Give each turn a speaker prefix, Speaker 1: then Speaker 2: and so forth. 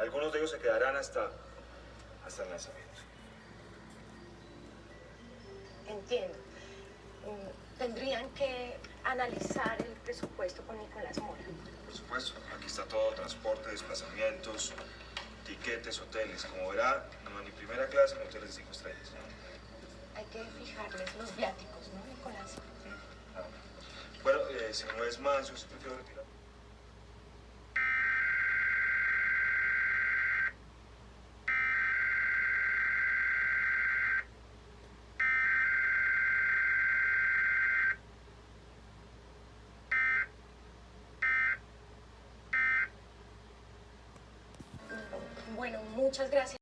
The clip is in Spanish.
Speaker 1: Algunos de ellos se quedarán hasta el lanzamiento.
Speaker 2: Entiendo. Tendrían que analizar el presupuesto con Nicolás Mora.
Speaker 1: Por supuesto, aquí está todo, transporte, desplazamientos, tiquetes, hoteles. Como verá, no hay ni primera clase ni hoteles de 5 estrellas.
Speaker 2: Hay que fijarles los viáticos, ¿no, Nicolás?
Speaker 1: Ah. Bueno, si no es más, yo sí prefiero retirar.
Speaker 2: Bueno, muchas gracias.